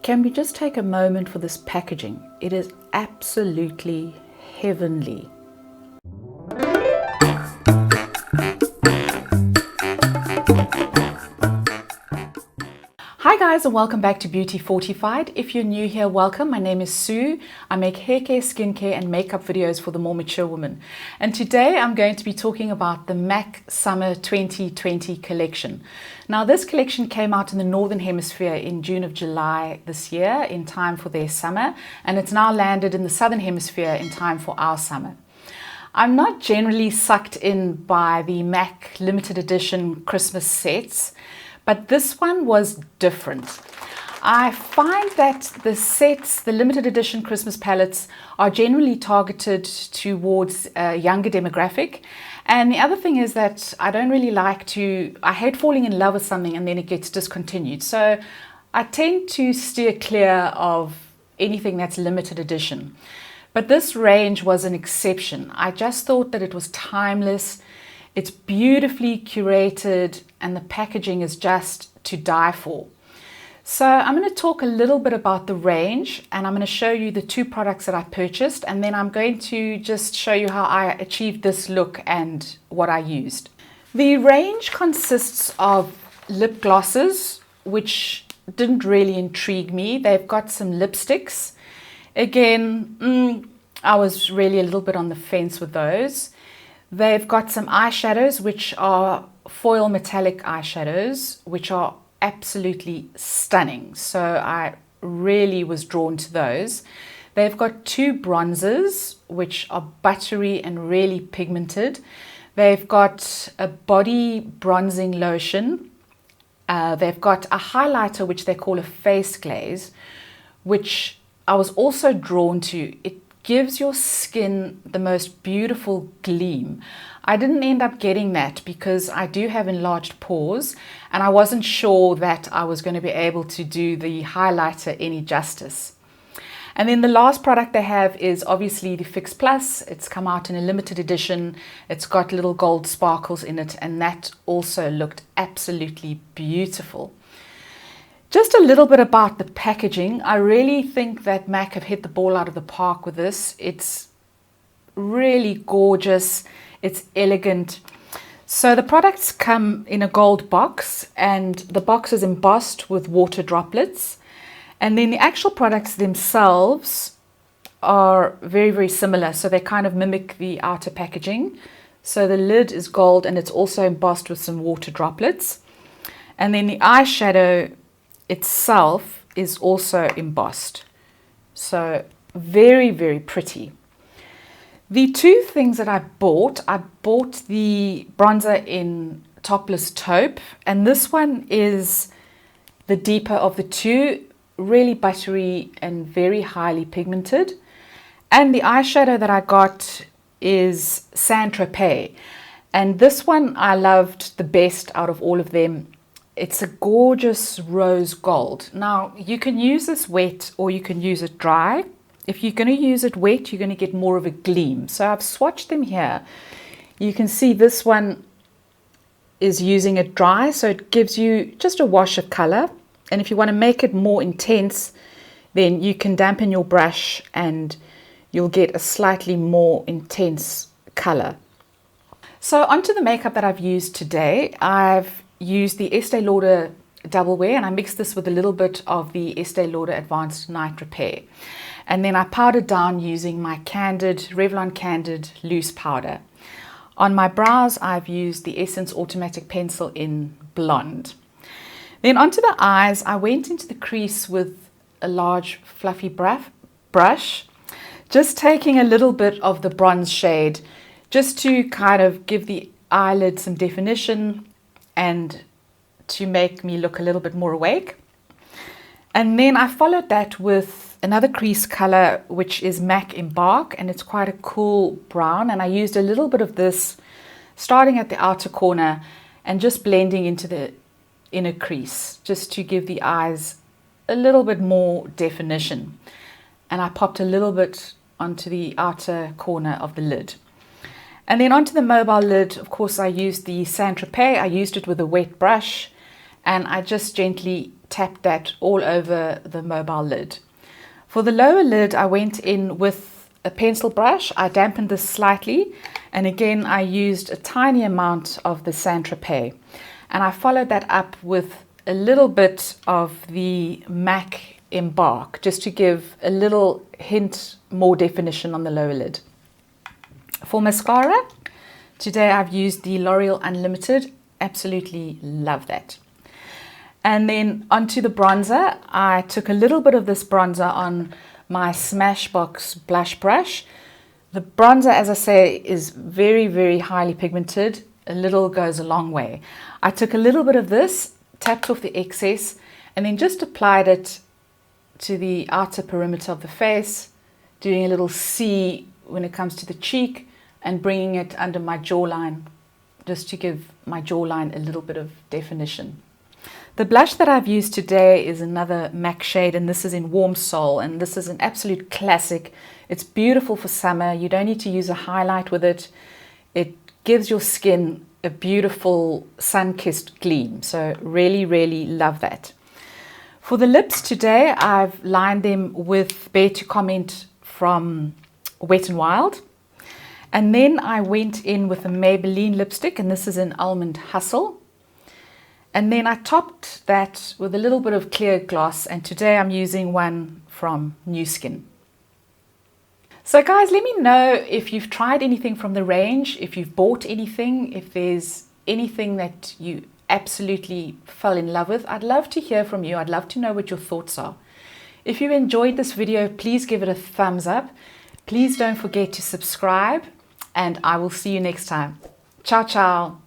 Can we just take a moment for this packaging? It is absolutely heavenly. Hi guys, and welcome back to Beauty Fortified. If you're new here, welcome. My name is Sue. I make hair care, skincare and makeup videos for the more mature woman. And today I'm going to be talking about the MAC Summer 2020 collection. Now this collection came out in the Northern Hemisphere in June of July this year in time for their summer, and it's now landed in the Southern Hemisphere in time for our summer. I'm not generally sucked in by the MAC limited edition Christmas sets, but this one was different. I find that the sets, the limited edition Christmas palettes, are generally targeted towards a younger demographic. And the other thing is that I don't really I hate falling in love with something and then it gets discontinued. So I tend to steer clear of anything that's limited edition. But this range was an exception. I just thought that it was timeless. It's beautifully curated and the packaging is just to die for. So I'm going to talk a little bit about the range, and I'm going to show you the two products that I purchased, and then I'm going to just show you how I achieved this look and what I used. The range consists of lip glosses, which didn't really intrigue me. They've got some lipsticks. Again, I was really a little bit on the fence with those. They've got some eyeshadows, which are foil metallic eyeshadows, which are absolutely stunning. So I really was drawn to those. They've got two bronzers, which are buttery and really pigmented. They've got a body bronzing lotion. They've got a highlighter, which they call a face glaze, which I was also drawn to. It gives your skin the most beautiful gleam. I didn't end up getting that because I do have enlarged pores and I wasn't sure that I was going to be able to do the highlighter any justice. And then the last product they have is obviously the Fix Plus. It's come out in a limited edition. It's got little gold sparkles in it, and that also looked absolutely beautiful. Just a little bit about the packaging. I really think that MAC have hit the ball out of the park with this. It's really gorgeous. It's elegant. So the products come in a gold box, and the box is embossed with water droplets. And then the actual products themselves are very, very similar. So they kind of mimic the outer packaging. So the lid is gold and it's also embossed with some water droplets. And then the eyeshadow itself is also embossed. So very, very pretty. The two things that I bought the bronzer in Topless Taupe, and this one is the deeper of the two, really buttery and very highly pigmented. And the eyeshadow that I got is Sand Tropez, and this one I loved the best out of all of them. It's a gorgeous rose gold. Now, you can use this wet or you can use it dry. If you're going to use it wet, you're going to get more of a gleam. So I've swatched them here. You can see this one is using it dry, so it gives you just a wash of color. And if you want to make it more intense, then you can dampen your brush and you'll get a slightly more intense color. So onto the makeup that I've used today. I've used the Estee Lauder Double Wear, and I mixed this with a little bit of the Estee Lauder Advanced Night Repair. And then I powdered down using my Revlon Candid Loose Powder. On my brows, I've used the Essence Automatic Pencil in Blonde. Then onto the eyes, I went into the crease with a large fluffy brush, just taking a little bit of the bronze shade, just to kind of give the eyelid some definition and to make me look a little bit more awake. And then I followed that with another crease color, which is MAC Embark, and it's quite a cool brown. And I used a little bit of this starting at the outer corner and just blending into the inner crease, just to give the eyes a little bit more definition. And I popped a little bit onto the outer corner of the lid. And then onto the mobile lid, of course, I used the Sand Tropez. I used it with a wet brush, and I just gently tapped that all over the mobile lid. For the lower lid, I went in with a pencil brush. I dampened this slightly, and again I used a tiny amount of the Sand Tropez, and I followed that up with a little bit of the MAC Embark, just to give a little hint more definition on the lower lid. For mascara, today I've used the L'Oreal Unlimited. Absolutely love that. And then onto the bronzer, I took a little bit of this bronzer on my Smashbox blush brush. The bronzer, as I say, is very, very highly pigmented. A little goes a long way. I took a little bit of this, tapped off the excess, and then just applied it to the outer perimeter of the face, doing a little C when it comes to the cheek, and bringing it under my jawline, just to give my jawline a little bit of definition. The blush that I've used today is another MAC shade, and this is in Warm Soul, and this is an absolute classic. It's beautiful for summer. You don't need to use a highlight with it. It gives your skin a beautiful sun-kissed gleam, so really, really love that. For the lips today, I've lined them with Bear to Comment from Wet n Wild. And then I went in with a Maybelline lipstick, and this is in Almond Hustle. And then I topped that with a little bit of clear gloss, and today I'm using one from New Skin. So guys, let me know if you've tried anything from the range, if you've bought anything, if there's anything that you absolutely fell in love with. I'd love to hear from you. I'd love to know what your thoughts are. If you enjoyed this video, please give it a thumbs up. Please don't forget to subscribe, and I will see you next time. Ciao, ciao.